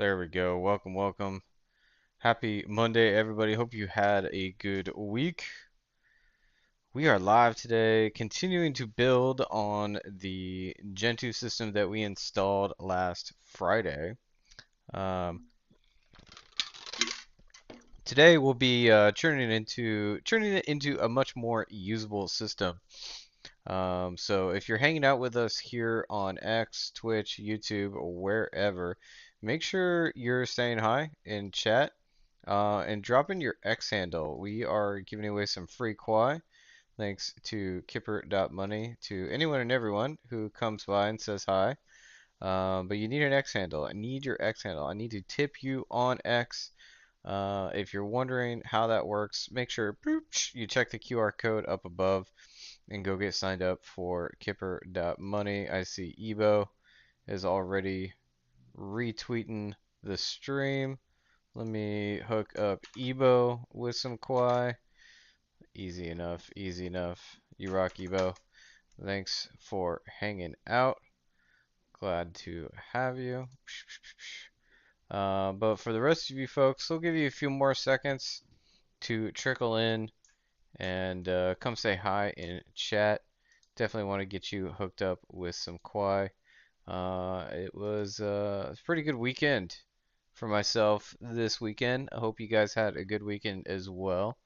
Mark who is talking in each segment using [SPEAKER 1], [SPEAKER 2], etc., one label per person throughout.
[SPEAKER 1] There we go. Welcome, welcome. Happy Monday, everybody. Hope you had a good week. We are live today, continuing to build on the Gentoo system that we installed last Friday. Um, Today we'll be turning it into a much more usable system. So if you're hanging out with us here on X, Twitch, YouTube, or wherever, make sure you're saying hi in chat. And drop in your X handle. We are giving away some free Quai. Thanks to Kipper.money to anyone and everyone who comes by and says hi. But you need an X handle. I need your X handle. I need to tip you on X. If you're wondering how that works, make sure you check the QR code up above and go get signed up for Kipper.money. I see Ebo is already retweeting the stream. Let me hook up Ebo with some Quai. Easy enough, easy enough. You rock, Ebo. Thanks for hanging out. Glad to have you. But for the rest of you folks, we'll give you a few more seconds to trickle in and come say hi in chat. Definitely want to get you hooked up with some Quai. It was a pretty good weekend for myself this weekend. I hope you guys had a good weekend as well.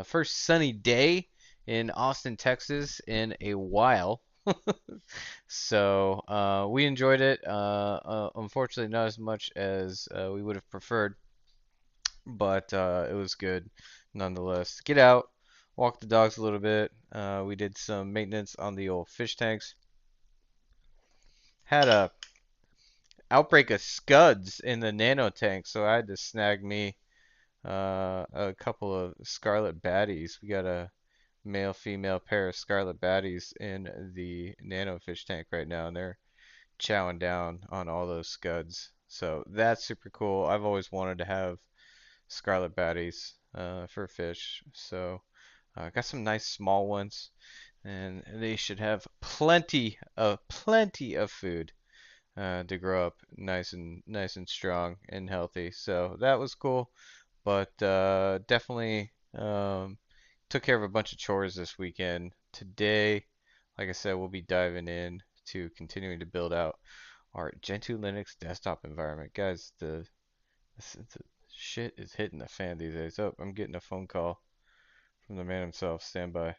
[SPEAKER 1] First sunny day in Austin, Texas in a while. So we enjoyed it. Unfortunately, not as much as we would have preferred, but it was good nonetheless. Get out, walk the dogs a little bit. We did some maintenance on the old fish tanks. Had a outbreak of scuds in the nano tank, so I had to snag me a couple of scarlet baddies. We got a male female pair of scarlet baddies in the nano fish tank right now, and they're chowing down on all those scuds. So that's super cool. I've always wanted to have scarlet baddies for fish. So got some nice small ones, and they should have plenty of food to grow up nice and strong and healthy. So that was cool, but definitely took care of a bunch of chores this weekend. Today, like I said, we'll be diving in to continuing to build out our Gentoo Linux desktop environment. Guys, the shit is hitting the fan these days. Oh, I'm getting a phone call from the man himself. Stand by.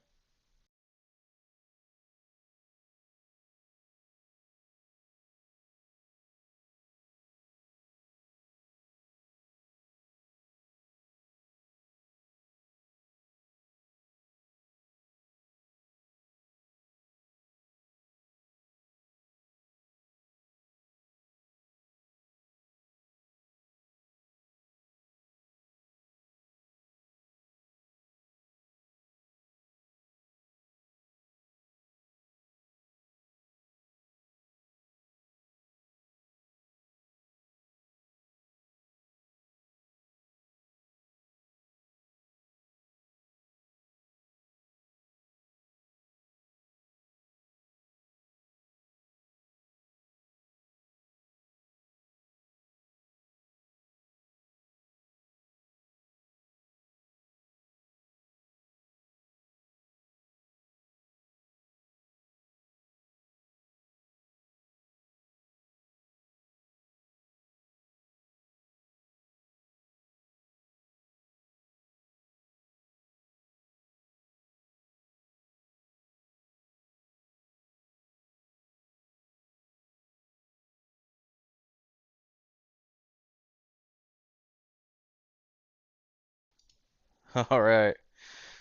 [SPEAKER 1] All right.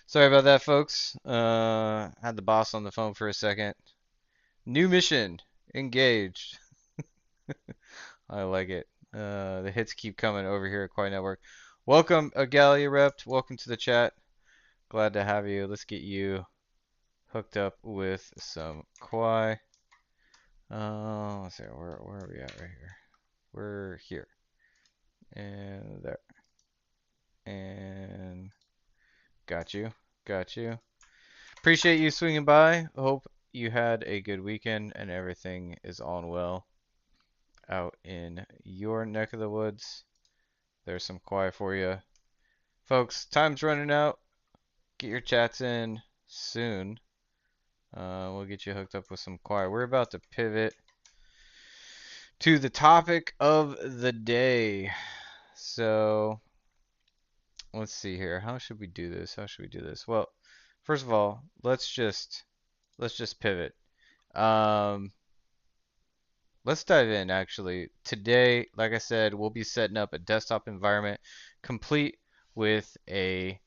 [SPEAKER 1] Sorry about that, folks. Had the boss on the phone for a second. New mission engaged. I like it. The hits keep coming over here at Quai Network. Welcome, Agalia Rept. Welcome to the chat. Glad to have you. Let's get you hooked up with some Quai. Let's see. Where are we at right here? We're here and there and got you. Got you. Appreciate you swinging by. Hope you had a good weekend and everything is on well out in your neck of the woods. There's some Quai for you. Folks, time's running out. Get your chats in soon. We'll get you hooked up with some Quai. We're about to pivot to the topic of the day. So, let's see here. How should we do this? How should we do this? Well, first of all, let's just pivot. Um, let's dive in actually. Today, like I said, we'll be setting up a desktop environment complete with a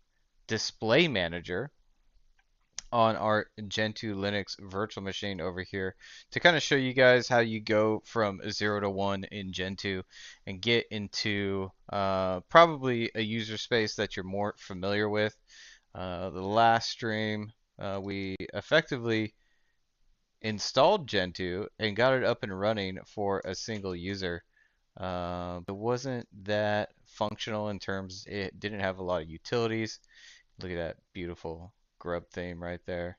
[SPEAKER 1] display manager on our Gentoo Linux virtual machine over here to kind of show you guys how you go from 0 to 1 in Gentoo and get into probably a user space that you're more familiar with. The last stream, we effectively installed Gentoo and got it up and running for a single user. It wasn't that functional in terms it didn't have a lot of utilities. Look at that beautiful grub theme right there.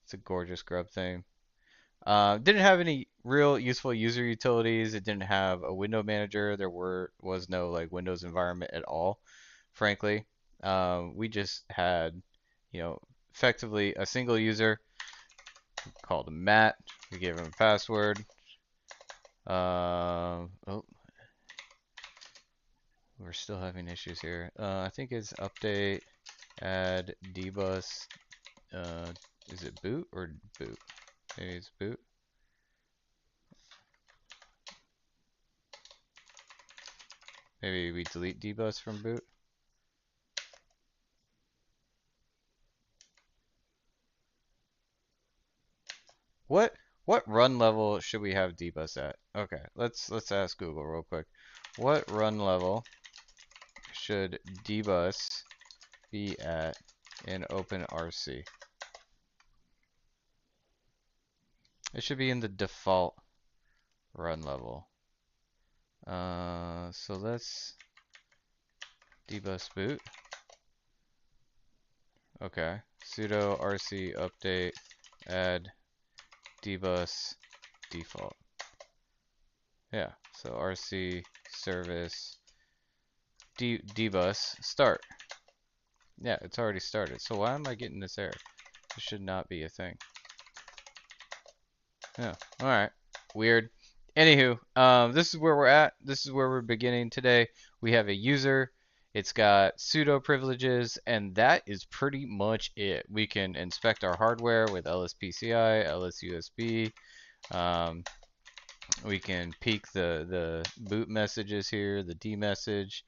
[SPEAKER 1] It's a gorgeous grub theme. Didn't have any real useful user utilities. It didn't have a window manager. Was no like Windows environment at all, frankly. We just had, you know, effectively a single user called Matt. We gave him a password. Oh, we're still having issues here. I think it's update add dbus. Is it boot or boot? Maybe it's boot. Maybe we delete dbus from boot. What what run level should we have dbus at? Okay, let's ask Google real quick. What run level should dbus be at in OpenRC? It should be in the default run level. So let's dbus boot. Okay, sudo rc update add dbus default. Yeah, so rc service dbus start. Yeah, it's already started. So why am I getting this error? This should not be a thing. Yeah, alright. Weird. Anywho, this is where we're at. This is where we're beginning today. We have a user. It's got sudo privileges, and that is pretty much it. We can inspect our hardware with lspci, lsusb. We can peek the boot messages here, the D message.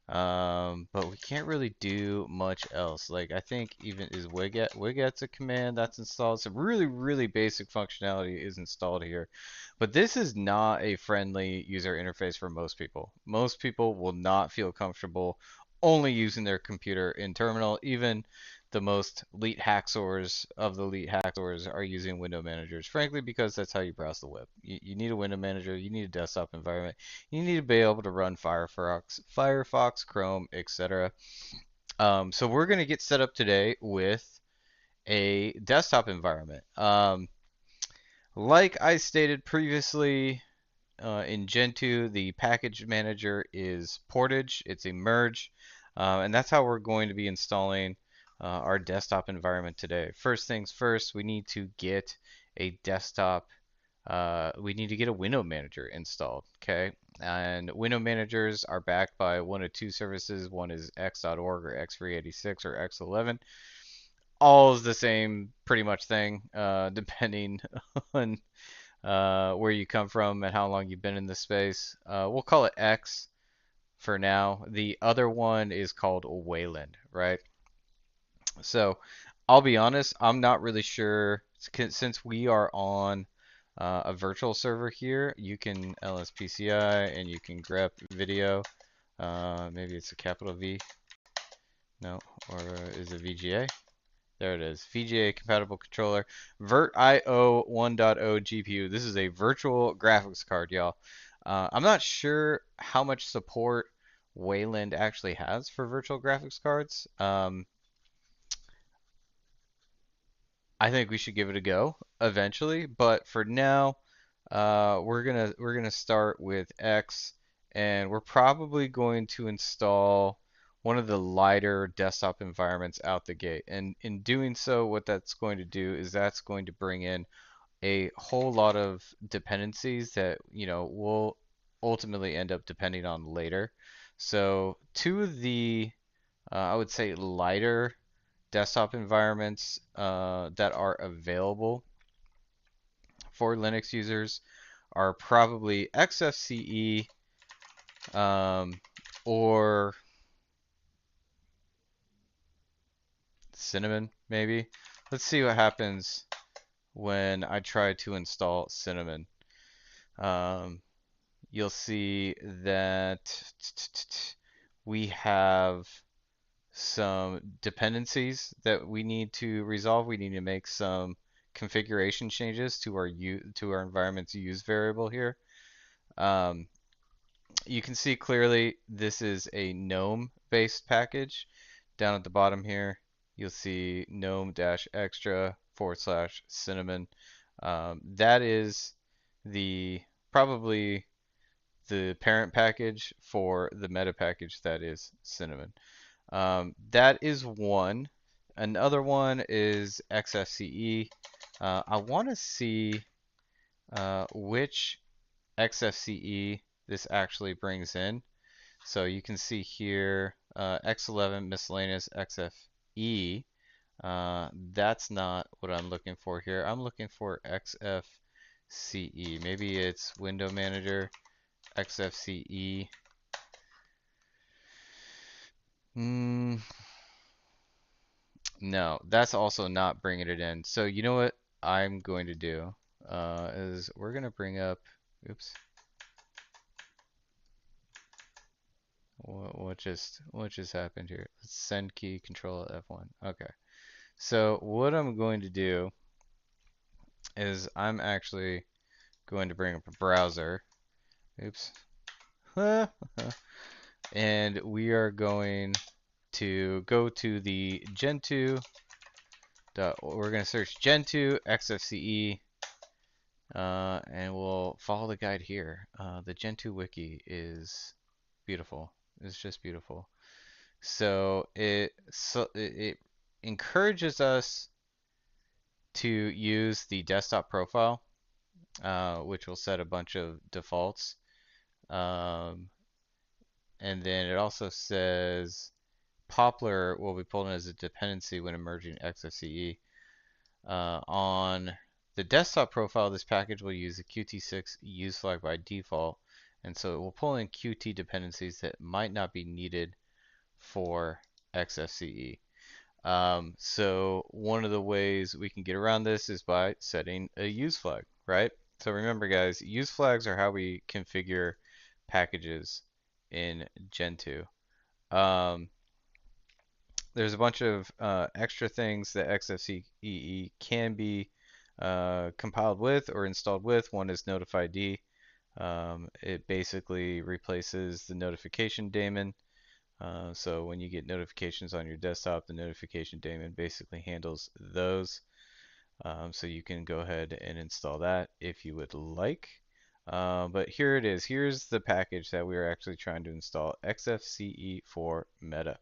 [SPEAKER 1] But we can't really do much else. Like I think even is wiget's a command that's installed. Some really basic functionality is installed here. But this is not a friendly user interface for most people. Most people will not feel comfortable only using their computer in terminal. Even the most elite hacksaws of the elite hacksaws are using window managers, frankly, because that's how you browse the web. You need a window manager, you need a desktop environment, you need to be able to run Firefox, Chrome, etc. So we're going to get set up today with a desktop environment. Like I stated previously, in Gentoo, the package manager is Portage. It's a merge, and that's how we're going to be installing our desktop environment today. First things first, we need to get a desktop. We need to get a window manager installed. Okay, and window managers are backed by one of two services. One is x.org or x386 or x11. All is the same pretty much thing, depending on where you come from and how long you've been in this space. We'll call it X for now. The other one is called Wayland, right? So I'll be honest, I'm not really sure since we are on a virtual server here. You can lspci and you can grep video. Maybe it's a capital V. No, or is it VGA? There it is. VGA compatible controller. VirtIO 1.0 GPU. This is a virtual graphics card, y'all. I'm not sure how much support Wayland actually has for virtual graphics cards. I think we should give it a go eventually, but for now, we're gonna start with X, and we're probably going to install one of the lighter desktop environments out the gate. And in doing so, what that's going to do is that's going to bring in a whole lot of dependencies that, we'll ultimately end up depending on later. So two of the, I would say, lighter desktop environments that are available for Linux users are probably XFCE, um, or Cinnamon, maybe. Let's see what happens when I try to install Cinnamon. Um, you'll see that we have some dependencies that we need to resolve. We need to make some configuration changes to our environment's use variable here. Um, you can see clearly this is a GNOME-based package. Down at the bottom here, you'll see gnome-extra / cinnamon. That is the probably the parent package for the meta package that is cinnamon. That is one. Another one is XFCE. I want to see which XFCE this actually brings in. So you can see here X11 miscellaneous XFE. That's not what I'm looking for here. I'm looking for XFCE. Maybe it's Window Manager XFCE. Mm, no, that's also not bringing it in. So you know what I'm going to do is we're going to bring up, oops, what just happened here? Let's send key control F1. Okay. So what I'm going to do is I'm actually going to bring up a browser. Oops. And we are going to go to the Gentoo. We're going to search Gentoo XFCE, and we'll follow the guide here. The Gentoo wiki is beautiful. It's just beautiful. So it encourages us to use the desktop profile, which will set a bunch of defaults. Um, and then it also says Poplar will be pulled in as a dependency when emerging XFCE. On the desktop profile, this package will use the Qt6 use flag by default, and so it will pull in Qt dependencies that might not be needed for XFCE. So one of the ways we can get around this is by setting a use flag, right? So remember, guys, use flags are how we configure packages in Gentoo. Um, there's a bunch of extra things that XFCE can be compiled with or installed with. One is notifid. It basically replaces the notification daemon. So when you get notifications on your desktop, the notification daemon basically handles those. So you can go ahead and install that if you would like. But here it is. Here's the package that we are actually trying to install, XFCE for Meta.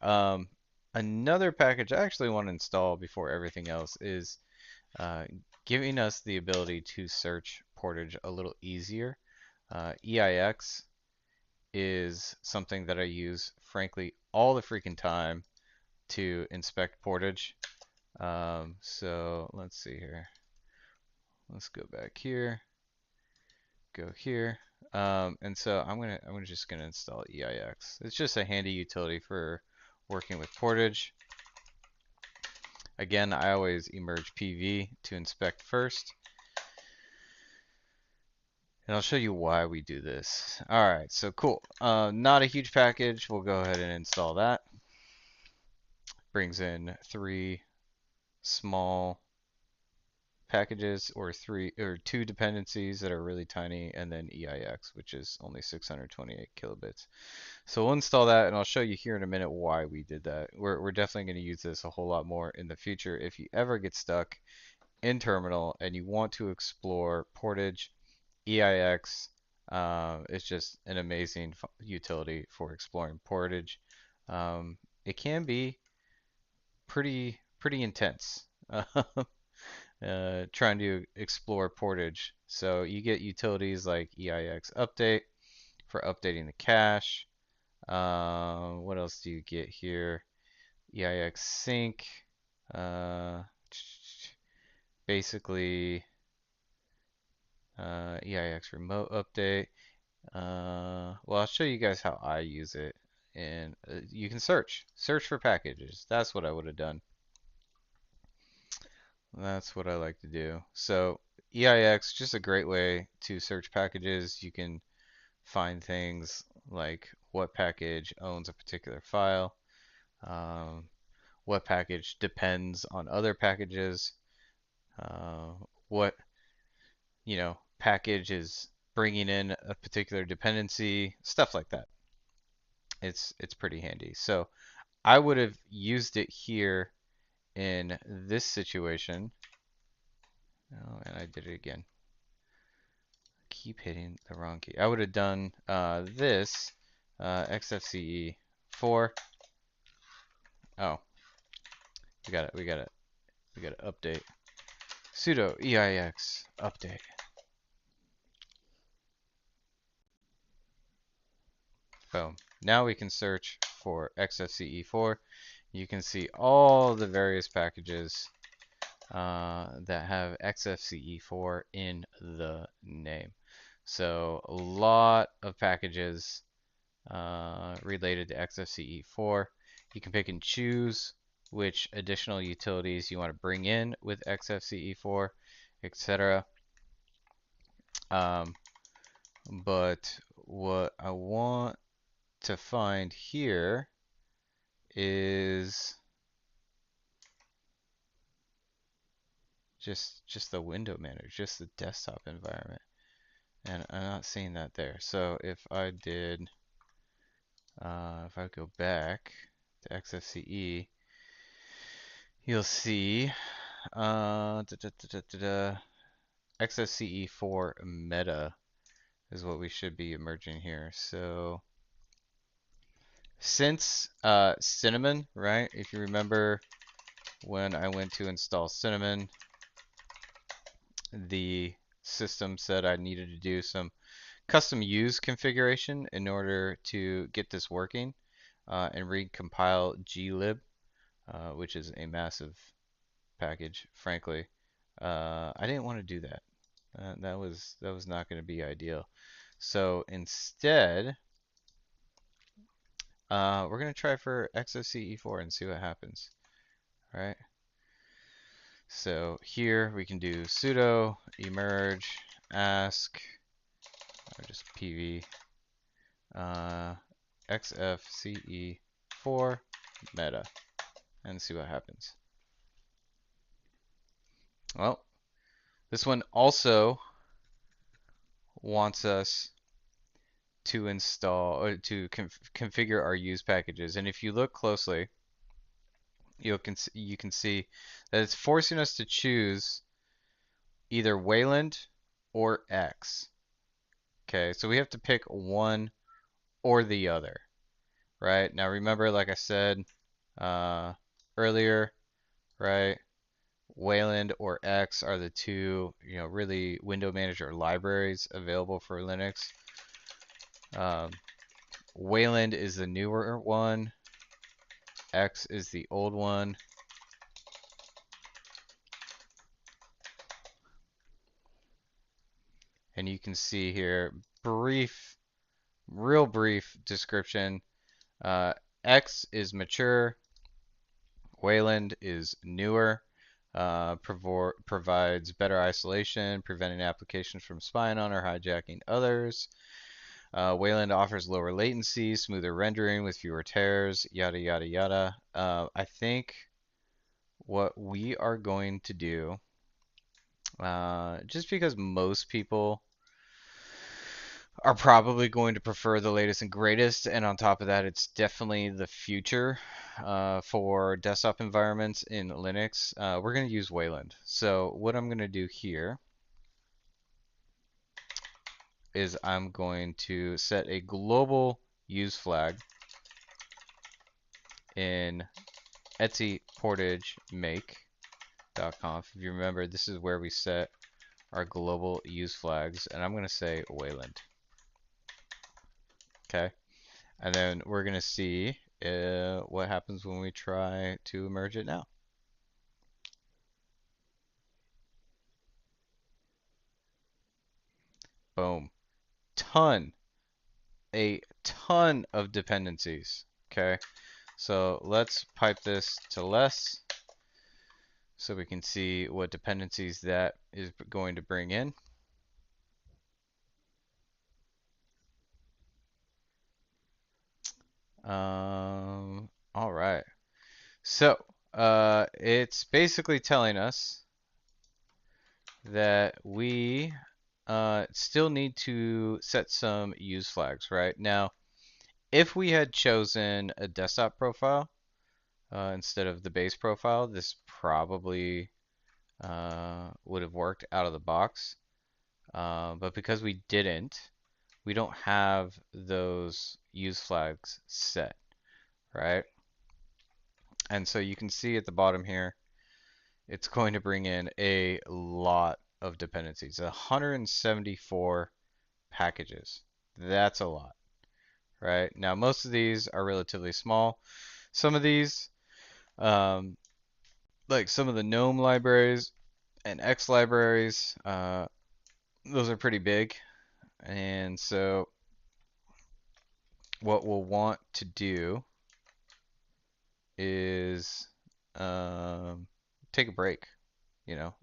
[SPEAKER 1] Um, Another package I actually want to install before everything else is giving us the ability to search portage a little easier. EIX is something that I use, frankly, all the freaking time to inspect portage. So let's see here. Let's go back here, go here. And so I'm just gonna install EIX. It's just a handy utility for working with portage. Again, I always emerge PV to inspect first. And I'll show you why we do this. Alright, so cool. Not a huge package. We'll go ahead and install that. Brings in 3 small packages, or 2 dependencies that are really tiny, and then EIX, which is only 628 kilobits. So we'll install that, and I'll show you here in a minute why we did that. We're definitely going to use this a whole lot more in the future. If you ever get stuck in terminal and you want to explore portage, EIX is just an amazing utility for exploring portage. It can be pretty intense trying to explore portage. So you get utilities like EIX update for updating the cache. What else do you get here? EIX sync. Uh, basically, EIX remote update. Well, I'll show you guys how I use it. And you can search for packages. That's what I would have done. That's what I like to do. So EIX, just a great way to search packages. You can find things like what package owns a particular file, um, what package depends on other packages, uh, what package is bringing in a particular dependency, stuff like that. It's pretty handy. So I would have used it here in this situation. Oh, and I did it again. Keep hitting the wrong key. I would have done this XFCE 4. Oh, we got to update. Sudo EIX update. Boom. Now we can search for XFCE4. You can see all the various packages that have XFCE4 in the name. So a lot of packages related to XFCE4. You can pick and choose which additional utilities you want to bring in with XFCE4, etc. But what I want to find here is just the window manager, just the desktop environment. And I'm not seeing that there. So if I go back to XFCE, you'll see XFCE4 meta is what we should be emerging here. So since Cinnamon, right? If you remember when I went to install Cinnamon, the system said I needed to do some custom use configuration in order to get this working and recompile glib, which is a massive package, frankly. I didn't want to do that. That was not going to be ideal. So instead, we're going to try for XFCE4 and see what happens. All right. So here we can do sudo emerge ask or just pv xfce4 meta and see what happens. Well, this one also wants us to install or to configure our use packages, and if you look closely, you can see that it's forcing us to choose either Wayland or X. Okay, so we have to pick one or the other, right? Now remember, like I said earlier, right? Wayland or X are the two, really window manager libraries available for Linux. Wayland is the newer one. X is the old one. And you can see here, real brief description. X is mature. Wayland is newer. Provides better isolation, preventing applications from spying on or hijacking others. Wayland offers lower latency, smoother rendering with fewer tears, yada yada yada. I think what we are going to do, just because most people are probably going to prefer the latest and greatest, and on top of that, it's definitely the future for desktop environments in Linux. We're going to use Wayland. So what I'm going to do here is I'm going to set a global use flag in Etsy portage make.conf. If you remember, this is where we set our global use flags, and I'm going to say Wayland. Okay, and then we're going to see what happens when we try to merge it now. Boom. A ton of dependencies. Okay, so let's pipe this to less so we can see what dependencies that is going to bring in. All right. So, it's basically telling us that we still need to set some use flags, right? Now, if we had chosen a desktop profile instead of the base profile, this probably would have worked out of the box. But because we didn't, we don't have those use flags set, right? And so you can see at the bottom here, it's going to bring in a lot of dependencies, 174 packages. That's a lot, right? Now, most of these are relatively small. Some of these, um, like some of the GNOME libraries and X libraries, those are pretty big. And so what we'll want to do is take a break,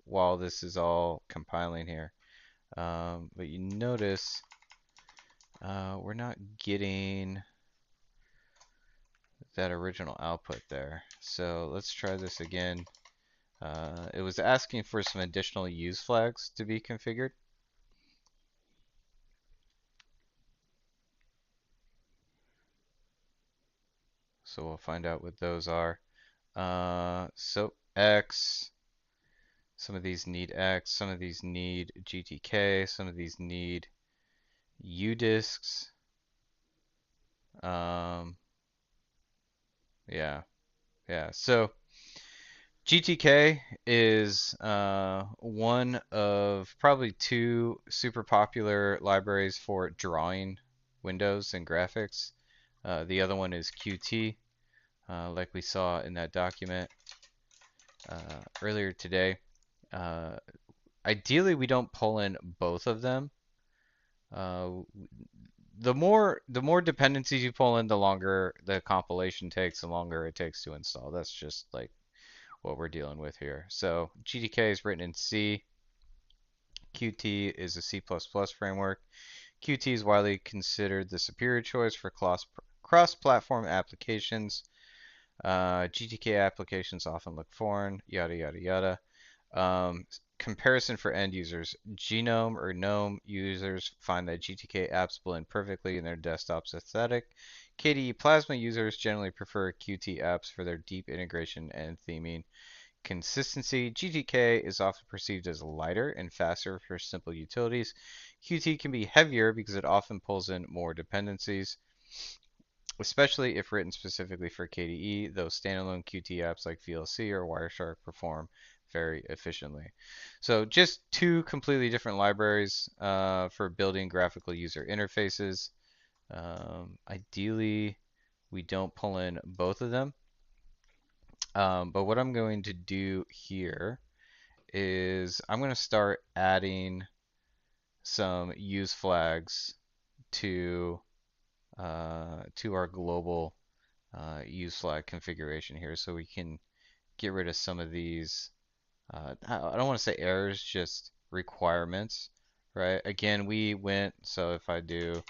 [SPEAKER 1] while this is all compiling here. But you notice we're not getting that original output there. So let's try this again. It was asking for some additional use flags to be configured. So we'll find out what those are. So X, some of these need X, some of these need GTK, some of these need UDisks. Yeah, yeah. So GTK is one of probably two super popular libraries for drawing windows and graphics. The other one is Qt, like we saw in that document earlier today. Ideally, we don't pull in both of them. The more dependencies you pull in, the longer the compilation takes, the longer it takes to install. That's just like what we're dealing with here. So GTK is written in C. Qt is a C++ framework. Qt is widely considered the superior choice for cross-platform applications. GTK applications often look foreign, yada yada yada. Comparison for end users. GNOME or GNOME users find that GTK apps blend perfectly in their desktop's aesthetic. KDE Plasma users generally prefer Qt apps for their deep integration and theming. Consistency. GTK is often perceived as lighter and faster for simple utilities. Qt can be heavier because it often pulls in more dependencies, especially if written specifically for KDE, though standalone Qt apps like VLC or Wireshark perform very efficiently. So just two completely different libraries for building graphical user interfaces. Ideally, we don't pull in both of them. But what I'm going to do here is I'm going to start adding some use flags to our global use flag configuration here, so we can get rid of some of these. I don't want to say errors, just requirements, right? Again, so if I do,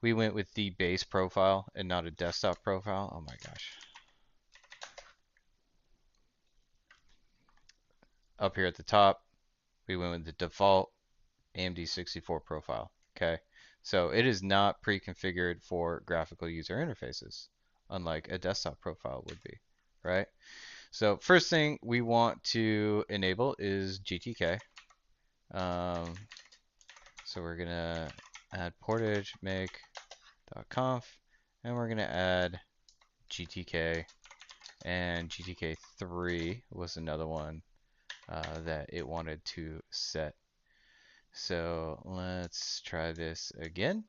[SPEAKER 1] we went with the base profile and not a desktop profile. Oh my gosh. Up here at the top, we went with the default AMD 64 profile. Okay, so it is not pre-configured for graphical user interfaces, unlike a desktop profile would be, right? So first thing we want to enable is GTK. Um, so we're gonna add portage make.conf, and we're gonna add GTK, and GTK3 was another one that it wanted to set. So let's try this again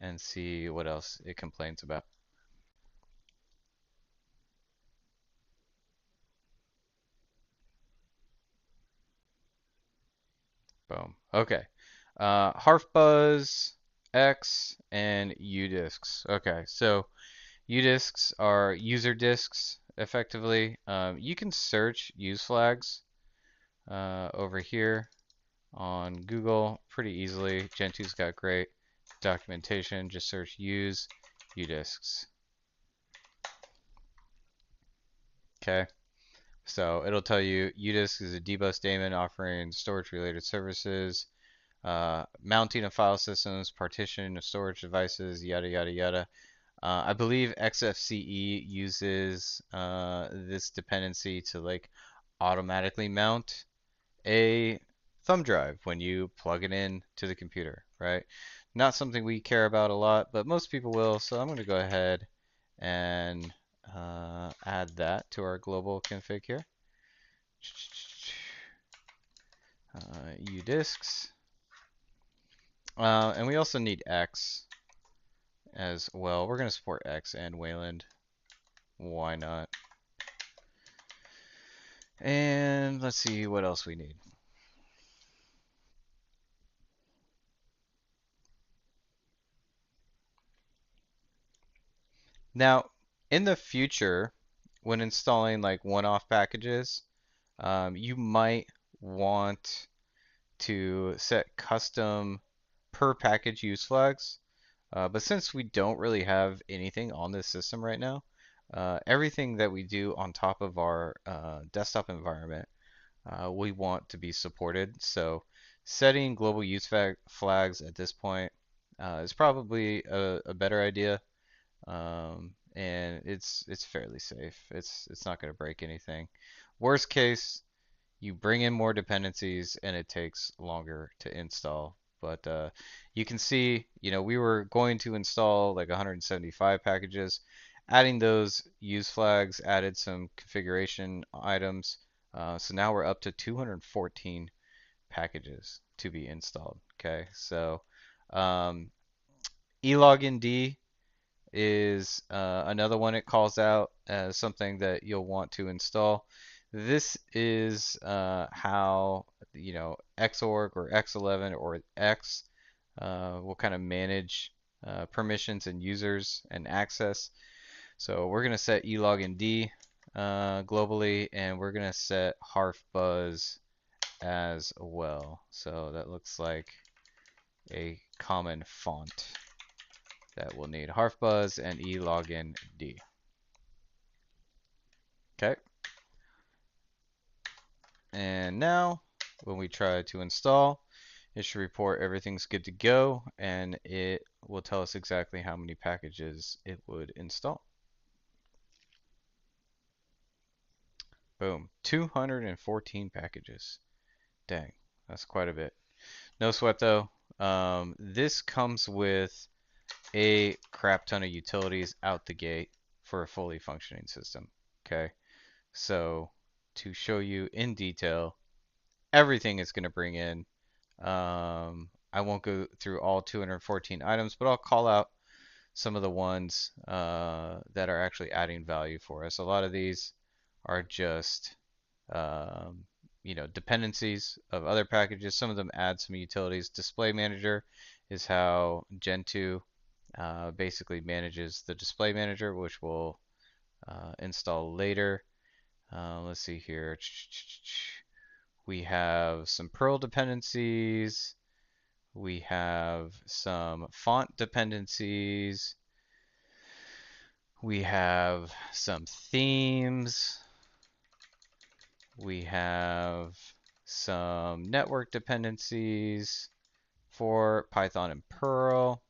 [SPEAKER 1] and see what else it complains about. Boom. Okay. Harfbuzz, X, and udisks. Okay, so udisks are user disks, effectively. You can search use flags over here on Google pretty easily. Gentoo's got great documentation. Just search use udisks. Okay. So it'll tell you udisk is a dbus daemon offering storage related services, mounting of file systems, partition of storage devices, yada yada yada. I believe XFCE uses this dependency to like automatically mount a thumb drive when you plug it in to the computer, right? Not something we care about a lot, but most people will. So I'm going to go ahead and add that to our global config here. Udisks. And we also need X as well. We're going to support X and Wayland. Why not? And let's see what else we need. Now, in the future, when installing like one-off packages, you might want to set custom per package use flags. But since we don't really have anything on this system right now, everything that we do on top of our desktop environment, we want to be supported. So setting global use flags at this point is probably a better idea. And it's fairly safe. It's not going to break anything. Worst case, you bring in more dependencies and it takes longer to install. But you can see, we were going to install like 175 packages. Adding those use flags added some configuration items. So now we're up to 214 packages to be installed. Okay, so elognd is another one it calls out as something that you'll want to install. This is how Xorg or X11 or X will kind of manage permissions and users and access. So we're going to set elognd globally, and we're going to set harfbuzz as well. So that looks like a common font that we'll need harfbuzz and elognd. Okay. And now when we try to install, it should report everything's good to go, and it will tell us exactly how many packages it would install. Boom, 214 packages. Dang, that's quite a bit. No sweat though. This comes with a crap ton of utilities out the gate for a fully functioning system. Okay, so to show you in detail everything it's going to bring in, I won't go through all 214 items, but I'll call out some of the ones that are actually adding value for us. A lot of these are just dependencies of other packages. Some of them add some utilities. Display Manager is how Gentoo basically manages the Display Manager, which we'll install later. Let's see here. We have some Perl dependencies. We have some font dependencies. We have some themes. We have some network dependencies for Python and Perl.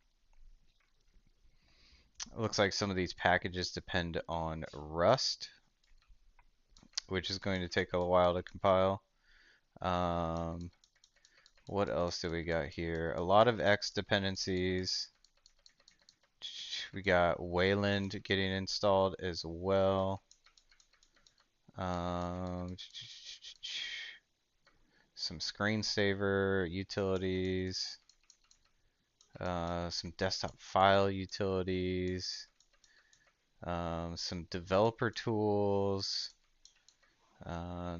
[SPEAKER 1] It looks like some of these packages depend on Rust, which is going to take a while to compile. What else do we got here? A lot of X dependencies. We got Wayland getting installed as well. Um, some screensaver utilities, some desktop file utilities, some developer tools, some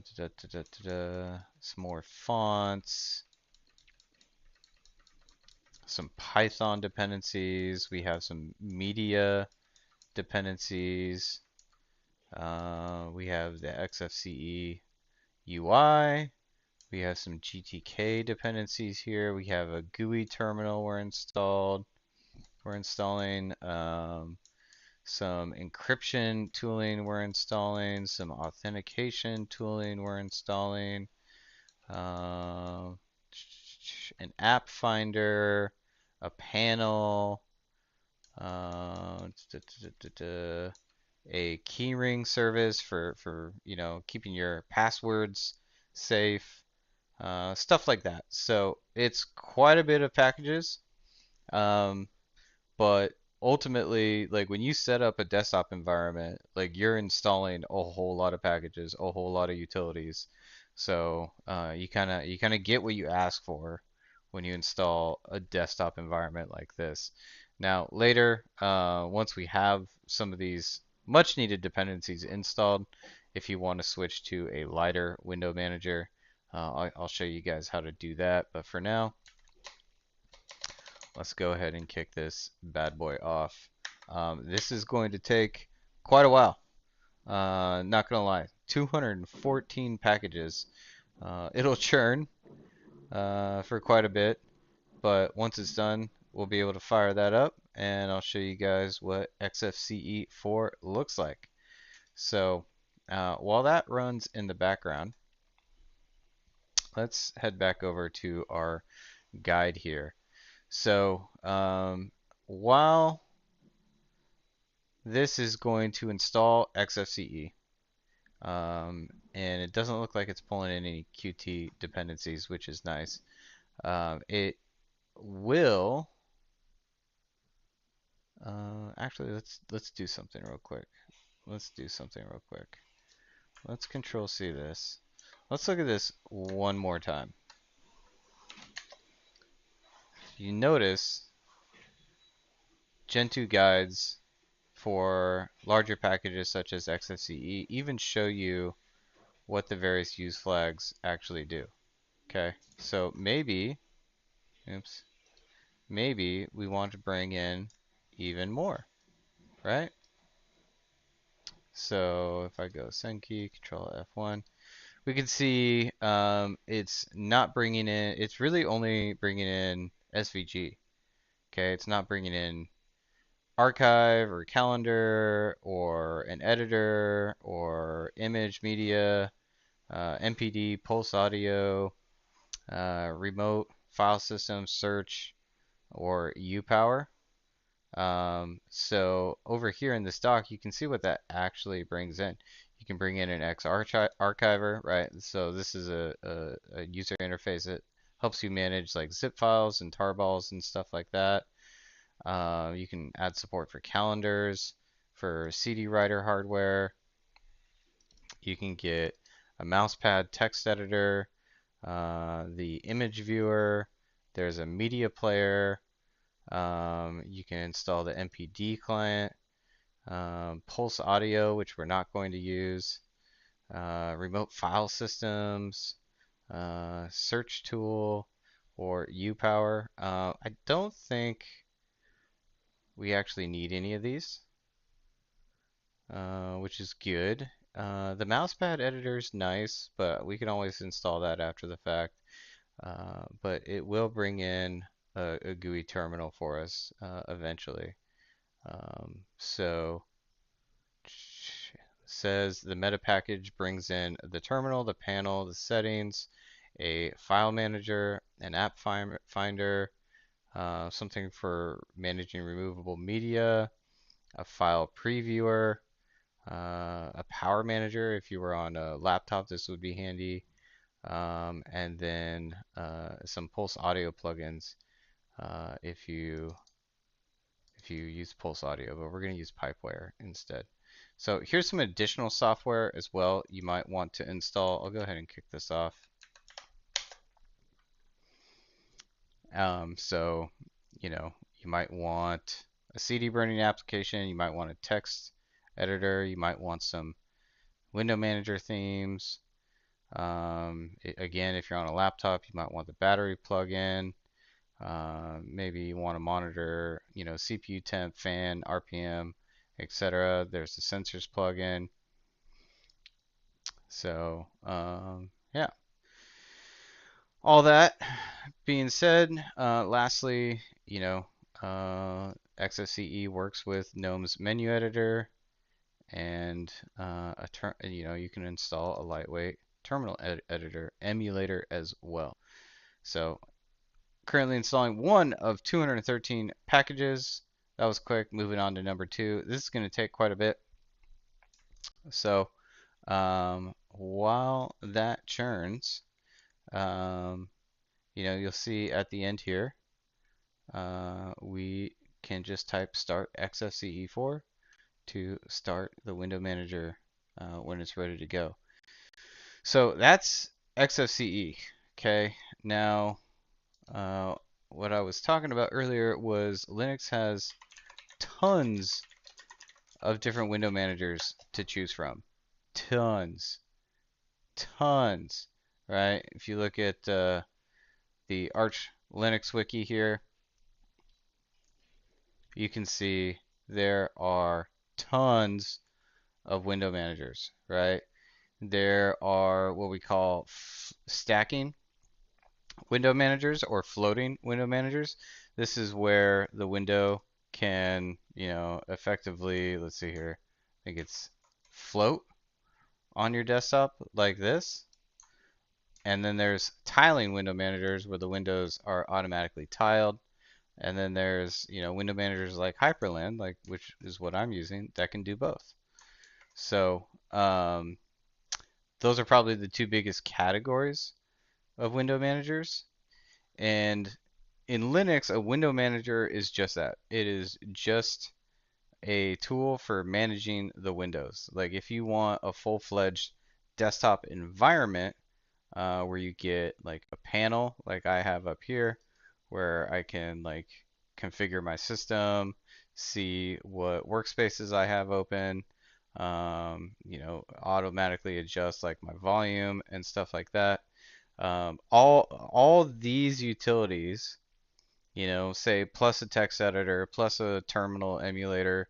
[SPEAKER 1] more fonts, some Python dependencies. We have some media dependencies. We have the XFCE UI. We have some GTK dependencies here. We have a GUI terminal we're installing. Some encryption tooling we're installing. Some authentication tooling we're installing. Um, an app finder, a panel, uh, a keyring service for keeping your passwords safe, stuff like that. So it's quite a bit of packages. Um, but ultimately, like when you set up a desktop environment, like you're installing a whole lot of packages, a whole lot of utilities. So you kind of get what you ask for when you install a desktop environment like this. Now later, once we have some of these much needed dependencies installed, if you want to switch to a lighter window manager, I'll show you guys how to do that. But for now, let's go ahead and kick this bad boy off. This is going to take quite a while. Not gonna lie, 214 packages. It'll churn for quite a bit, but once it's done, we'll be able to fire that up, and I'll show you guys what XFCE4 looks like. So while that runs in the background, let's head back over to our guide here. So while this is going to install XFCE, and it doesn't look like it's pulling in any Qt dependencies, which is nice. It will actually let's do something real quick. Let's do something real quick. Let's Control C this. Let's look at this one more time. You notice Gentoo guides for larger packages such as XFCE even show you what the various use flags actually do. Okay, so oops, maybe we want to bring in even more, right? So if I go send key, Control F1, we can see it's not bringing in, it's really only bringing in SVG. Okay, it's not bringing in archive or calendar or an editor or image media, MPD, pulse audio, remote file system search, or uPower. So over here in this doc, you can see what that actually brings in. You can bring in an X archiver, right? So this is a user interface that helps you manage like zip files and tarballs and stuff like that. You can add support for calendars, for CD writer hardware. You can get a mousepad text editor, the image viewer. There's a media player. You can install the MPD client, Pulse Audio, which we're not going to use, remote file systems, search tool, or uPower. I don't think we actually need any of these, which is good. The mousepad editor is nice, but we can always install that after the fact. But it will bring in a GUI terminal for us eventually. So says the meta package brings in the terminal, the panel, the settings, a file manager, an app finder, something for managing removable media, a file previewer, a power manager. If you were on a laptop, this would be handy. and then some Pulse Audio plugins if you use Pulse Audio, but we're going to use Pipewire instead. So here's some additional software as well you might want to install. I'll go ahead and kick this off. So, you might want a CD burning application, you might want a text editor, you might want some window manager themes. Again, if you're on a laptop, you might want the battery plug-in. Maybe you want to monitor, CPU temp, fan, RPM, etc. There's the sensors plugin. So, yeah. All that being said, lastly, XFCE works with GNOME's menu editor, and you can install a lightweight terminal editor emulator as well. So currently installing one of 213 packages. That was quick. Moving on to number 2. This is going to take quite a bit. So while that churns, you'll see at the end here, we can just type start XFCE4 to start the window manager when it's ready to go. So that's XFCE. Okay, now what I was talking about earlier was Linux has tons of different window managers to choose from. Tons. Tons. Right? If you look at the Arch Linux wiki here, you can see there are tons of window managers, right? There are what we call stacking window managers or floating window managers. This is where the window can, effectively, let's see here, I think it's float on your desktop like this. And then there's tiling window managers where the windows are automatically tiled. And then there's, window managers like Hyperland, which is what I'm using, that can do both. So those are probably the two biggest categories of window managers. And in Linux, a window manager is just that. It is just a tool for managing the windows. Like if you want a full-fledged desktop environment where you get like a panel like I have up here where I can like configure my system, see what workspaces I have open, automatically adjust like my volume and stuff like that. All these utilities, say plus a text editor, plus a terminal emulator,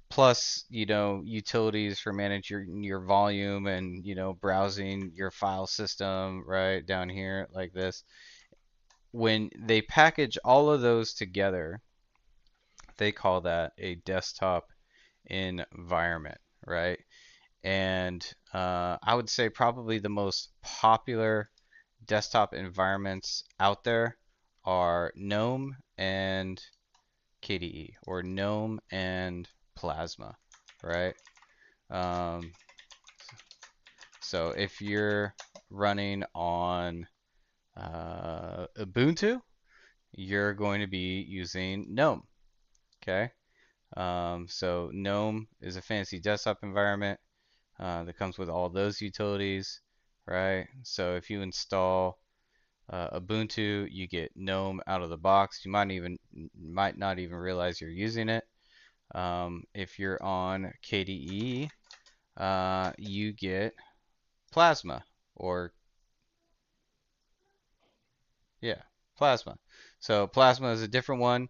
[SPEAKER 1] plus, utilities for managing your volume and, browsing your file system right down here like this. When they package all of those together, they call that a desktop environment, right? And I would say probably the most popular desktop environments out there are GNOME and KDE, or GNOME and Plasma, right? Um, so if you're running on Ubuntu, you're going to be using GNOME, okay? So GNOME is a fancy desktop environment that comes with all those utilities, right? So if you install Ubuntu, you get GNOME out of the box. You might not even realize you're using it. If you're on KDE, you get Plasma, or yeah, Plasma. So Plasma is a different one.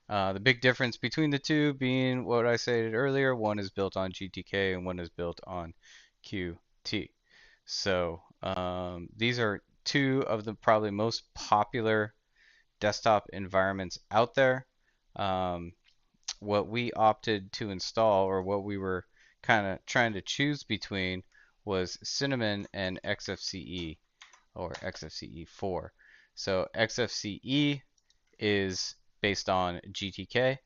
[SPEAKER 1] The big difference between the two being what I said earlier, one is built on GTK and one is built on Qt. So these are two of the probably most popular desktop environments out there. What we opted to install, or what we were kind of trying to choose between, was Cinnamon and XFCE, or XFCE4. So XFCE is based on GTK,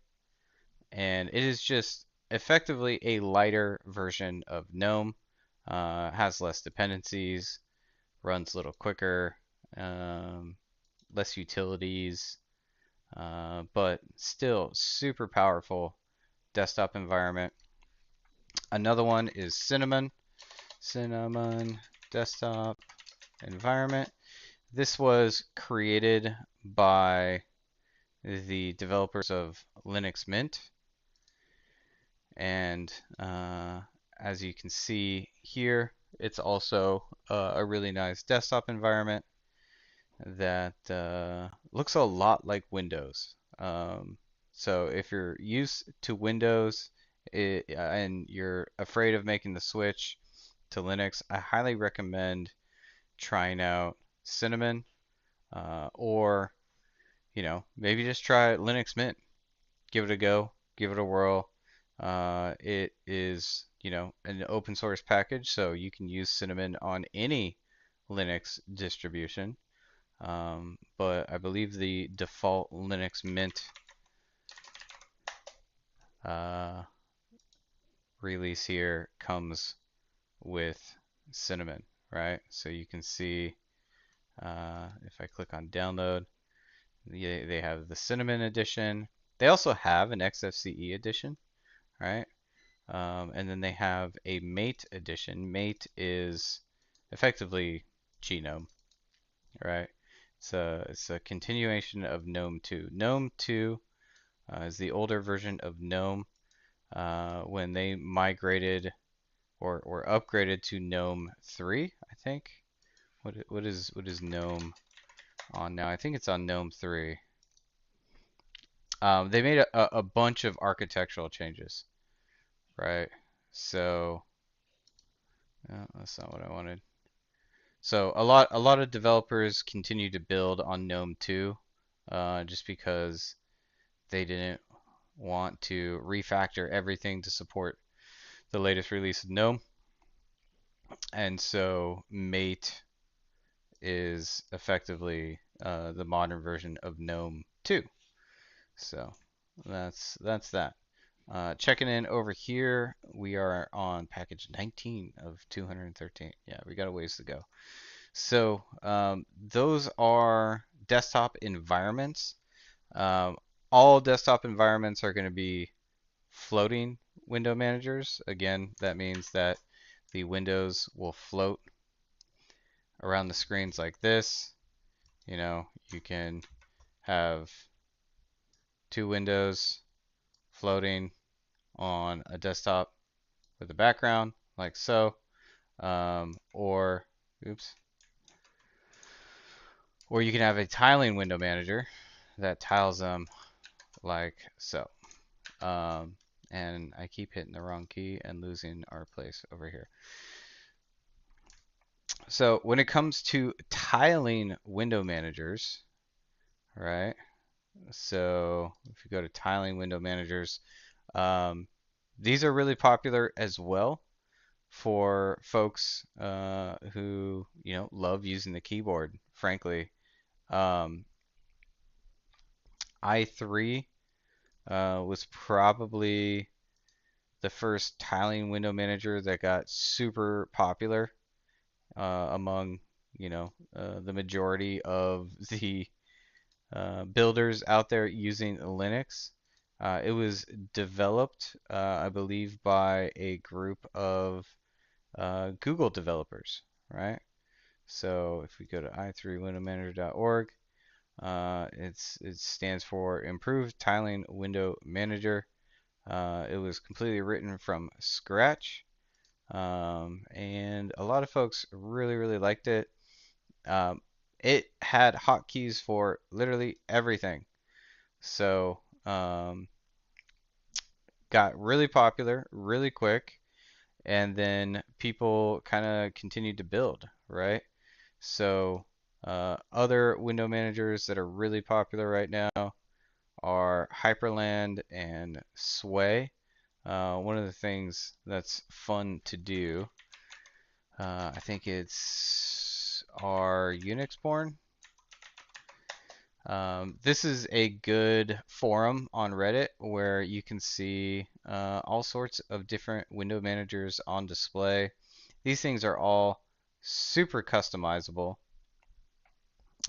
[SPEAKER 1] and it is just effectively a lighter version of GNOME. Has less dependencies, runs a little quicker, um, less utilities, but still super powerful desktop environment. Another one is Cinnamon. Cinnamon desktop environment. This was created by the developers of Linux Mint, and as you can see here, it's also a really nice desktop environment that looks a lot like Windows. So if you're used to Windows and you're afraid of making the switch to Linux, I highly recommend trying out Cinnamon, or maybe just try Linux Mint. Give it a go, give it a whirl. It is an open source package, so you can use Cinnamon on any Linux distribution. But I believe the default Linux Mint uh, release here comes with Cinnamon, right? So you can see if I click on download, they have the Cinnamon edition. They also have an XFCE edition, right? And then they have a Mate edition. Mate is effectively GNOME, right? It's a continuation of GNOME 2. GNOME 2 is the older version of GNOME when they migrated or upgraded to GNOME 3, I think. What is GNOME on now? I think it's on GNOME 3. They made a bunch of architectural changes, right? So that's not what I wanted. So a lot of developers continue to build on GNOME 2, just because they didn't want to refactor everything to support the latest release of GNOME. And so Mate is effectively the modern version of GNOME 2. So that's that. Checking in over here, we are on package 19 of 213. Yeah, we got a ways to go. So those are desktop environments. All desktop environments are going to be floating window managers. Again, that means that the windows will float around the screens like this. You can have two windows floating on a desktop with a background like so, or oops, or you can have a tiling window manager that tiles them like so. And I keep hitting the wrong key and losing our place over here. So when it comes to tiling window managers, right? So if you go to tiling window managers, these are really popular as well for folks who love using the keyboard. Frankly, i3 was probably the first tiling window manager that got super popular among the majority of the builders out there using Linux. It was developed, I believe, by a group of Google developers, right? So if we go to i3windowmanager.org, it stands for Improved Tiling Window Manager. It was completely written from scratch, and a lot of folks really, really liked it. It had hotkeys for literally everything. So, got really popular really quick, and then people kind of continued to build, right? So, other window managers that are really popular right now are Hyperland and Sway. One of the things that's fun to do, I think it's our Unix born. This is a good forum on Reddit where you can see all sorts of different window managers on display. These things are all super customizable.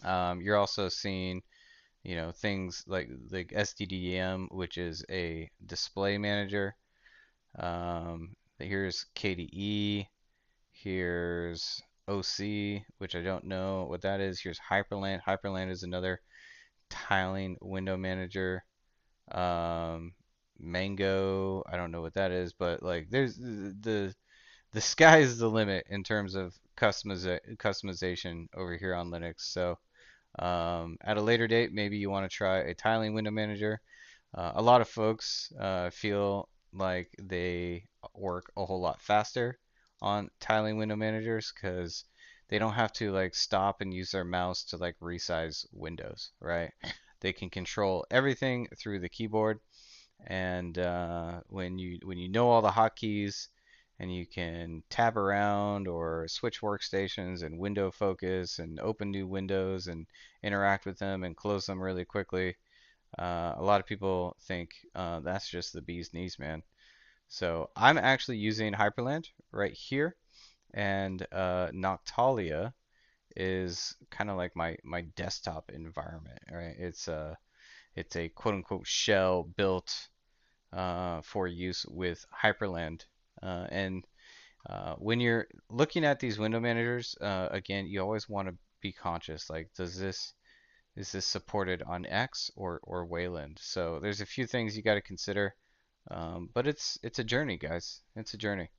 [SPEAKER 1] You're also seeing, things like SDDM, which is a display manager. Here's KDE. Here's OC, which I don't know what that is. Here's Hyperland. Hyperland is another tiling window manager. Um, Mango, I don't know what that is, but like there's the sky is the limit in terms of customization over here on Linux. So at a later date, maybe you want to try a tiling window manager. A lot of folks feel like they work a whole lot faster on tiling window managers because they don't have to like stop and use their mouse to like resize windows, right? They can control everything through the keyboard, and when you know all the hotkeys and you can tab around or switch workstations and window focus and open new windows and interact with them and close them really quickly. A lot of people think that's just the bee's knees, man. So I'm actually using Hyperland right here, and Noctalia is kind of like my desktop environment, right? It's a quote unquote shell built for use with Hyperland. And when you're looking at these window managers, again, you always want to be conscious. Like, is this supported on X or Wayland? So there's a few things you got to consider. But it's a journey, guys. It's a journey.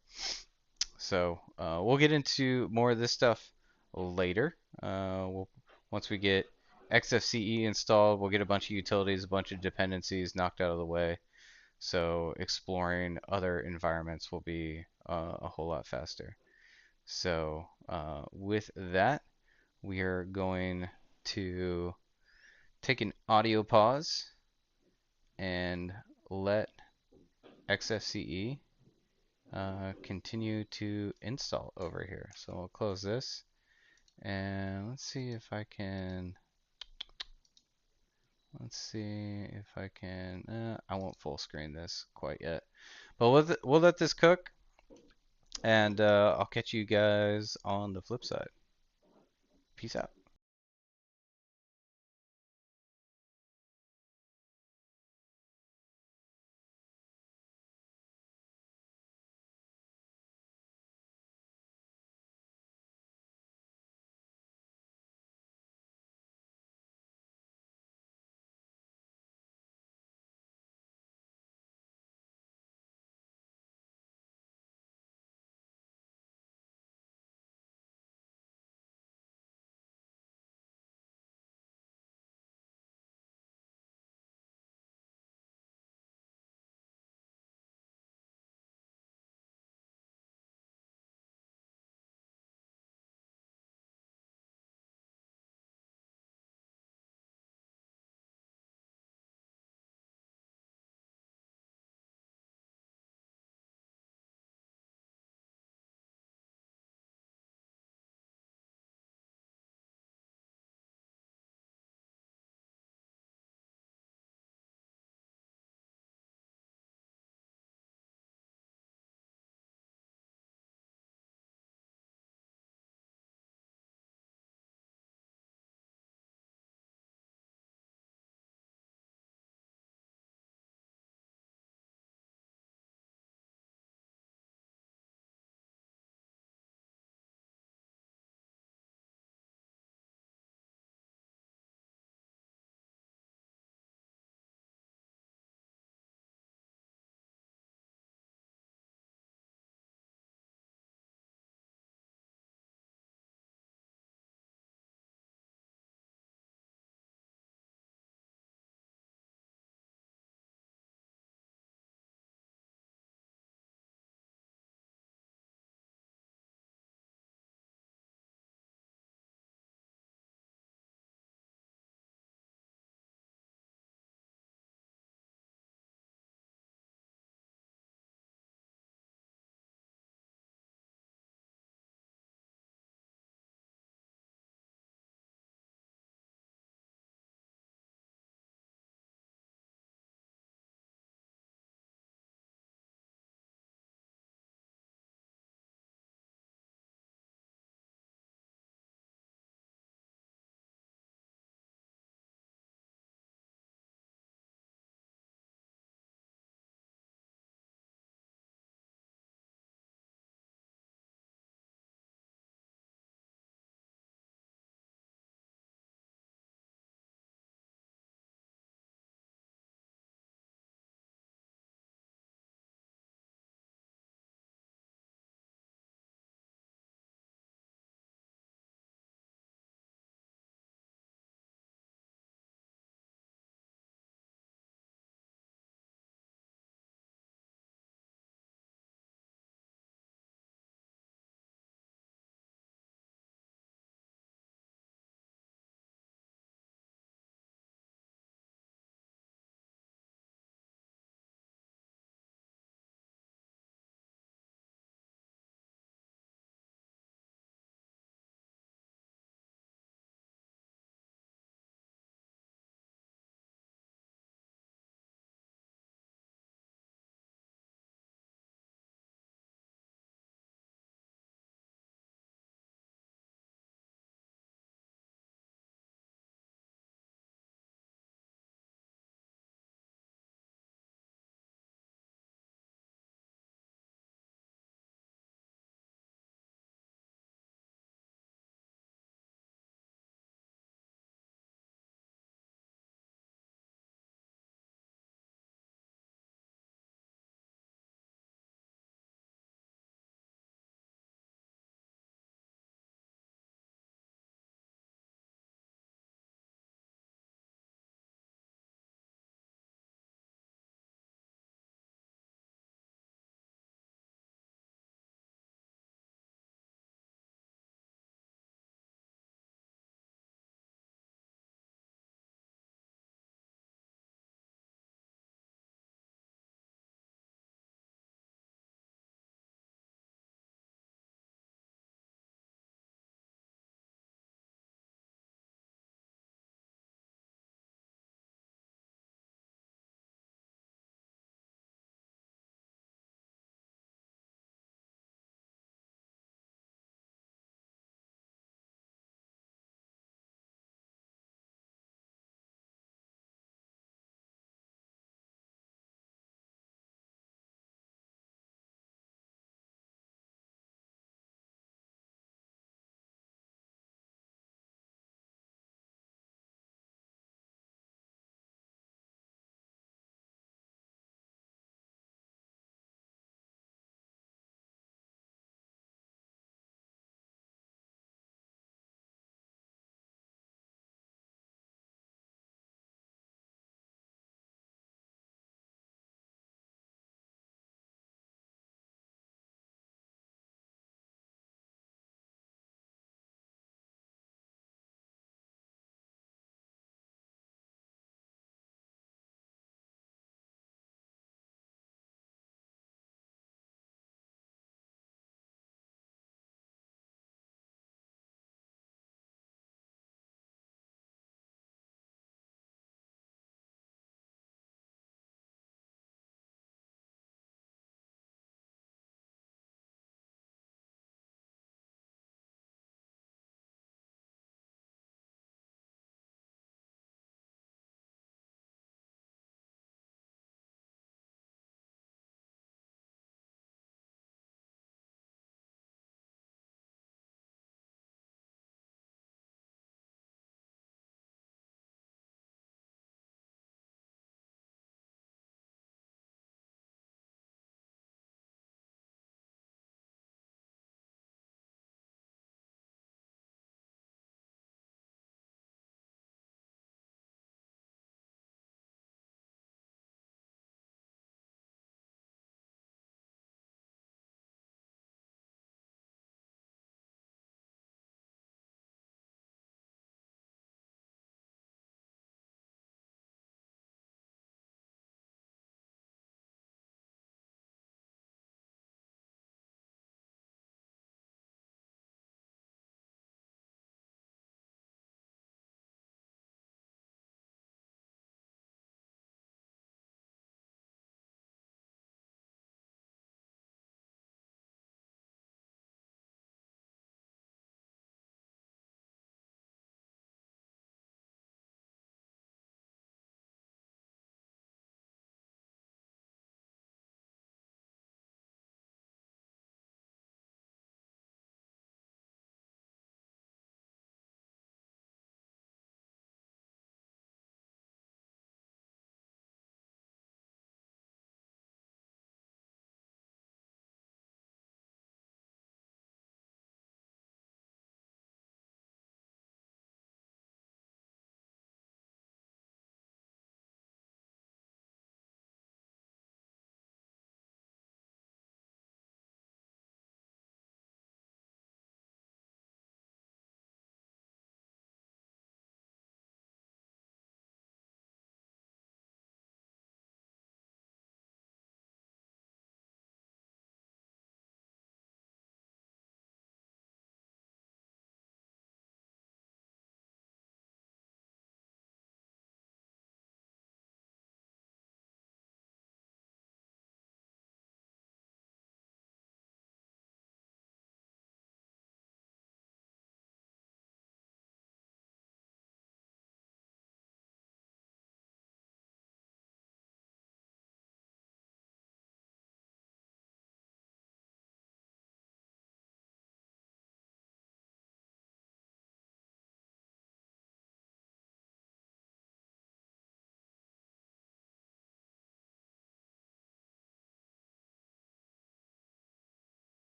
[SPEAKER 1] So we'll get into more of this stuff later. Once we get XFCE installed, we'll get a bunch of utilities, a bunch of dependencies knocked out of the way. So exploring other environments will be a whole lot faster. So with that, we are going to take an audio pause and let XFCE continue to install over here. So we'll close this and let's see if I can, I won't full screen this quite yet, but we'll let this cook, and I'll catch you guys on the flip side. Peace out.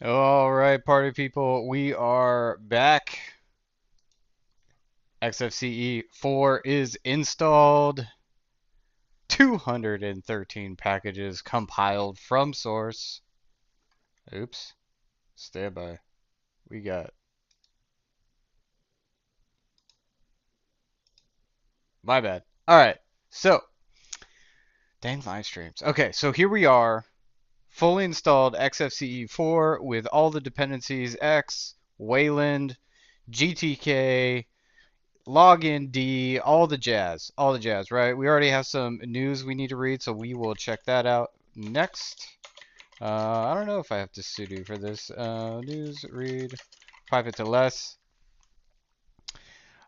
[SPEAKER 1] All right, party people, we are back. XFCE 4 is installed. 213 packages compiled from source. Oops, standby. We got my bad. All right, so dang live streams. Okay, so here we are, fully installed XFCE 4 with all the dependencies: X, Wayland, GTK, login D, all the jazz, right? We already have some news we need to read, so we will check that out next. I don't know if I have to sudo for this. News read, pipe it to less.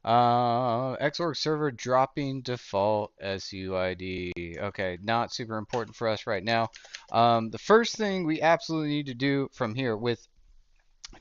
[SPEAKER 1] Xorg server dropping default SUID. Okay, not super important for us right now. The first thing we absolutely need to do from here with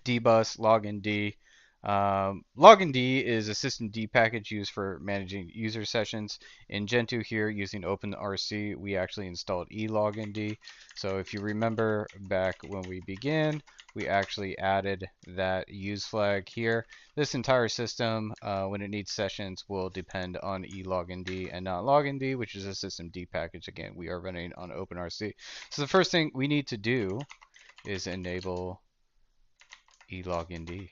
[SPEAKER 1] dbus login D. Login D is a system D package used for managing user sessions. In Gentoo here, using OpenRC, we actually installed elogin. So if you remember back when we began, we actually added that use flag here. This entire system, when it needs sessions, will depend on elogin and not login, which is a system D package. Again, we are running on OpenRC. So the first thing we need to do is enable elogin.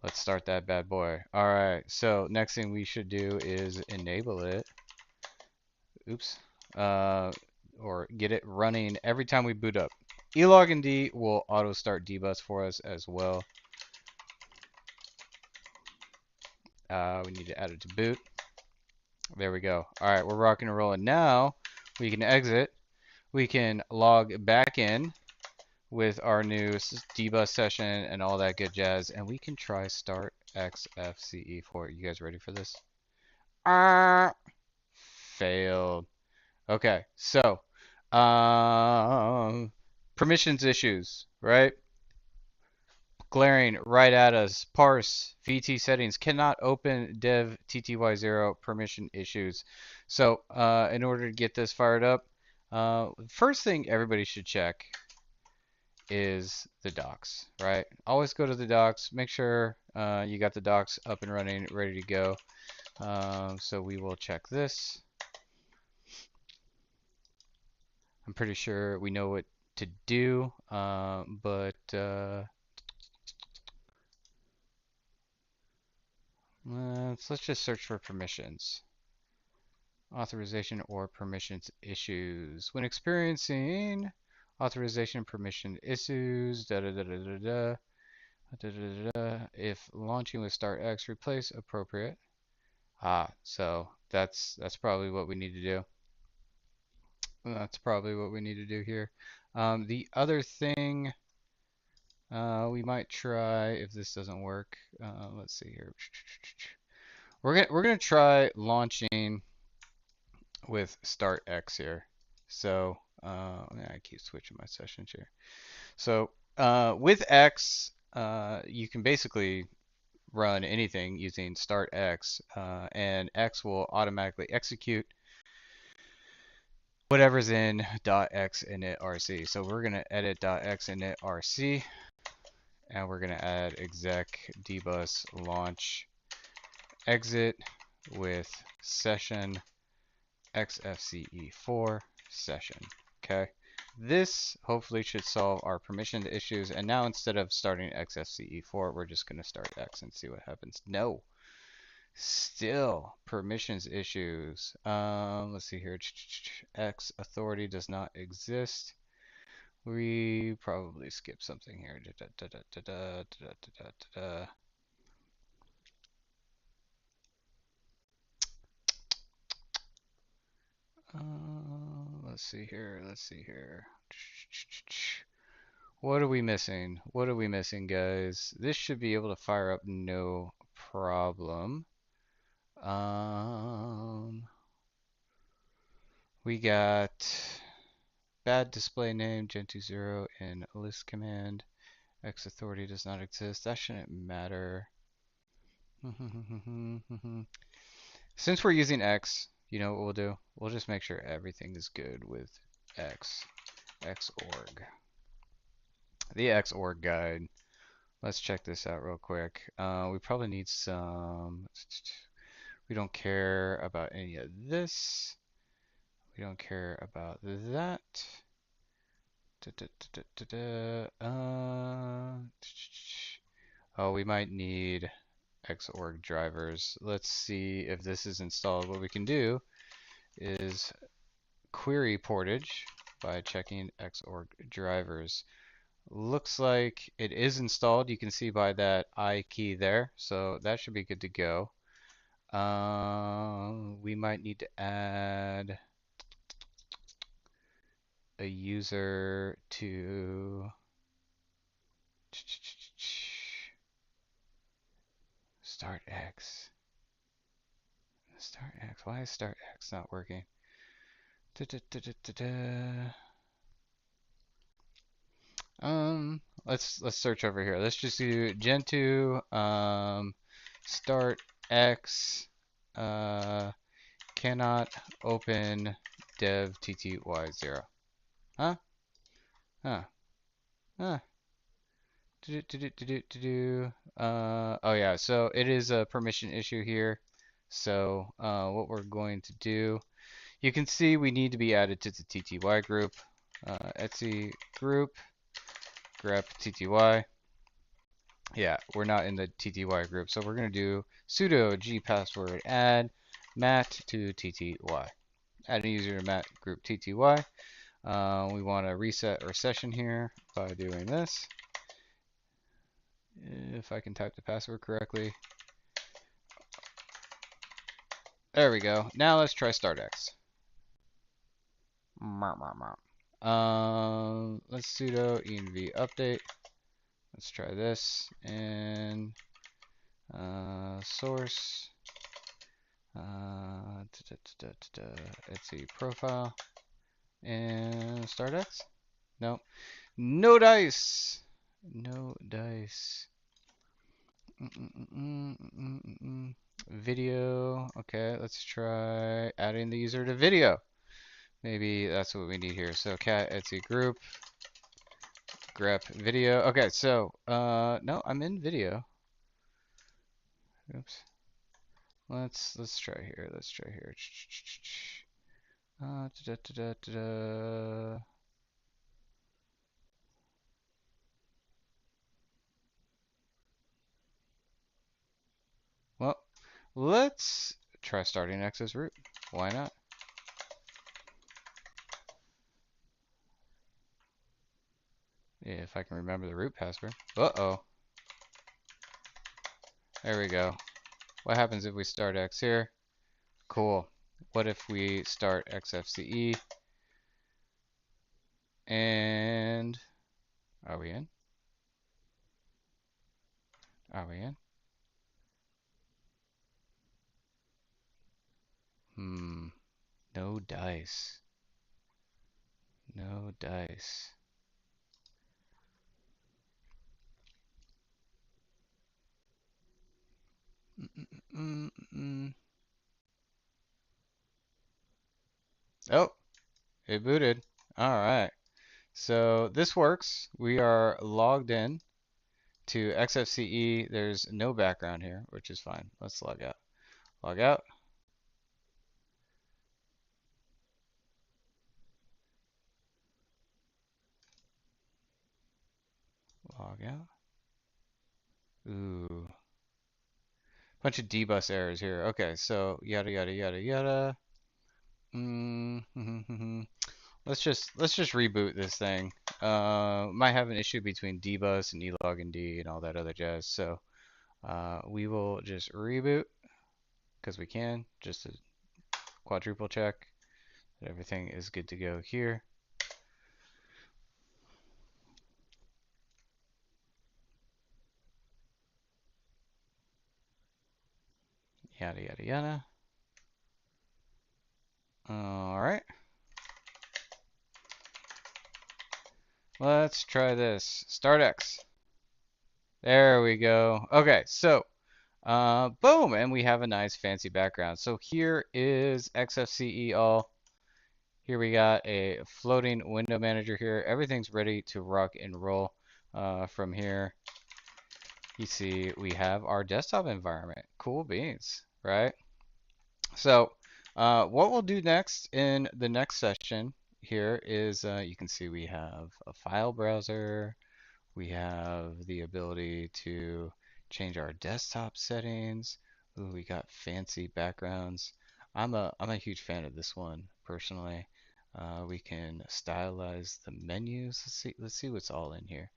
[SPEAKER 1] Let's start that bad boy. All right, so next thing we should do is enable it. Oops. Or get it running every time we boot up. elogin will auto start dbus for us as well. We need to add it to boot. There we go. All right, we're rocking and rolling. Now we can exit. We can log back in with our new dbus session and all that good jazz, and we can try start XFCE4. You guys ready for this? Failed. Okay, so permissions issues, right? Glaring right at us. Parse VT settings cannot open dev TTY0 permission issues. So in order to get this fired up, first thing everybody should check is the docs, right? Always go to the docs. Make sure you got the docs up and running, ready to go. So we will check this. I'm pretty sure we know what to do, but let's just search for permissions. Authorization or permissions issues. When experiencing authorization permission issues, if launching with start X, replace appropriate. So that's probably what we need to do. That's probably what we need to do here. The other thing we might try, if this doesn't work, let's see here. We're gonna try launching with start X here. So I keep switching my sessions here. So with X, you can basically run anything using start X, and X will automatically execute whatever's in .x init rc. So we're gonna edit .x init rc, and we're gonna add exec dbus launch exit with session xfce4 session. Okay, this hopefully should solve our permission issues. And now instead of starting xfce4, we're just gonna start X and see what happens. No. Still permissions issues. Let's see here. X authority does not exist. We probably skipped something here. Let's see here. Let's see here. What are we missing? What are we missing, guys? This should be able to fire up no problem. We got bad display name, Gentoo 0 in list command. X authority does not exist. That shouldn't matter. Since we're using X, you know what we'll do? We'll just make sure everything is good with X. Xorg. The Xorg guide. Let's check this out real quick. We probably need some. We don't care about any of this. We don't care about that. Oh, we might need Xorg drivers. Let's see if this is installed. What we can do is query portage by checking Xorg drivers. Looks like it is installed. You can see by that I key there. So that should be good to go. We might need to add a user to start X. Start X. Why is start X not working? Let's search over here. Let's just do Gentoo start X cannot open dev tty0. Huh? Huh? Huh? Oh yeah, so it is a permission issue here. So what we're going to do, you can see we need to be added to the TTY group. Etsy group grep TTY. Yeah, we're not in the TTY group, so we're going to do sudo g password add mat to TTY. Add a user to mat group TTY. We want to reset our session here by doing this. If I can type the password correctly. There we go. Now let's try startx. Let's sudo env update. Let's try this and source Etsy profile and startx. No, no dice. No dice. Video. Okay, let's try adding the user to video. Maybe that's what we need here. So cat Etsy group grep video. Okay, so no, I'm in video. Oops. Let's try here. Let's try here. Well, let's try starting access root. Why not? Yeah, if I can remember the root password. Uh-oh. There we go. What happens if we start X here? Cool. What if we start XFCE? And are we in? Are we in? No dice. No dice. Oh, it booted. All right. So this works. We are logged in to XFCE. There's no background here, which is fine. Let's log out. Log out. Log out. Ooh. Bunch of dbus errors here. Okay, so yada yada yada yada. Let's just reboot this thing. Might have an issue between dbus and elognd and all that other jazz. So we will just reboot because we can, just to quadruple check that everything is good to go here. Yada yada yada. All right. Let's try this. startx. There we go. Okay, so boom, and we have a nice fancy background. So here is XFCE all. Here we got a floating window manager here. Everything's ready to rock and roll. from here, you see we have our desktop environment. Cool beans, right? So what we'll do next in the next session here is you can see we have a file browser. We have the ability to change our desktop settings. Ooh, we got fancy backgrounds. I'm a huge fan of this one personally. We can stylize the menus. Let's see what's all in here.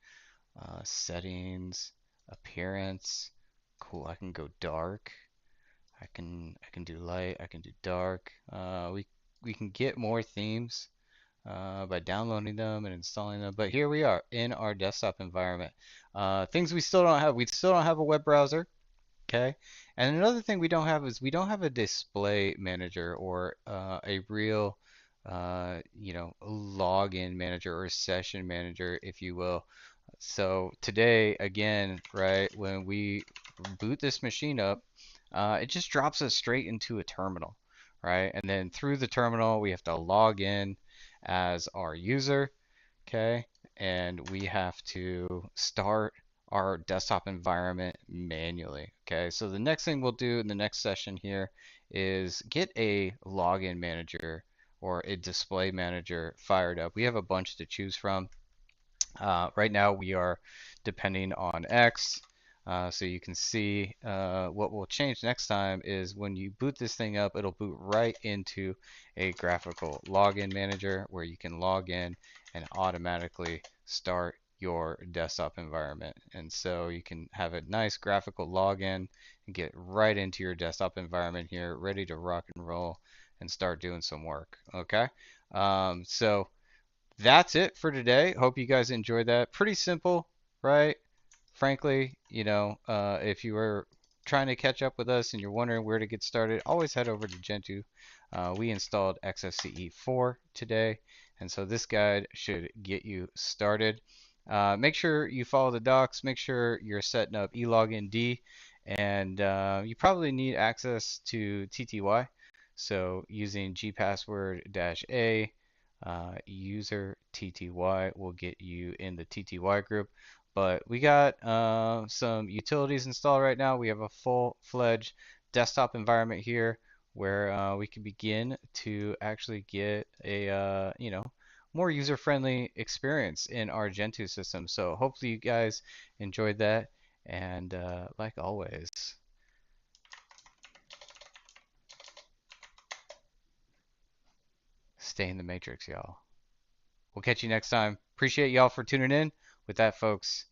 [SPEAKER 1] Settings, appearance. Cool. I can go dark. I can do light. I can do dark. We can get more themes by downloading them and installing them. But here we are in our desktop environment. Things we still don't have. We still don't have a web browser. Okay. And another thing we don't have is we don't have a display manager or a real, login manager or session manager, if you will. So today, again, right, when we boot this machine up, it just drops us straight into a terminal, right? And then through the terminal, we have to log in as our user, okay? And we have to start our desktop environment manually, okay? So the next thing we'll do in the next session here is get a login manager or a display manager fired up. We have a bunch to choose from. Right now we are depending on X. So you can see what will change next time is when you boot this thing up, it'll boot right into a graphical login manager where you can log in and automatically start your desktop environment. And so you can have a nice graphical login and get right into your desktop environment here, ready to rock and roll and start doing some work. Okay. So that's it for today. Hope you guys enjoyed that. Pretty simple, right? Frankly, if you were trying to catch up with us and you're wondering where to get started, always head over to Gentoo. We installed XFCE 4 today, and so this guide should get you started. Make sure you follow the docs. Make sure you're setting up elognd, and you probably need access to TTY. So using gpassword-a user TTY will get you in the TTY group. But we got some utilities installed right now. We have a full-fledged desktop environment here where we can begin to actually get a more user-friendly experience in our Gentoo system. So hopefully you guys enjoyed that. And like always, stay in the matrix, y'all. We'll catch you next time. Appreciate y'all for tuning in. With that, folks,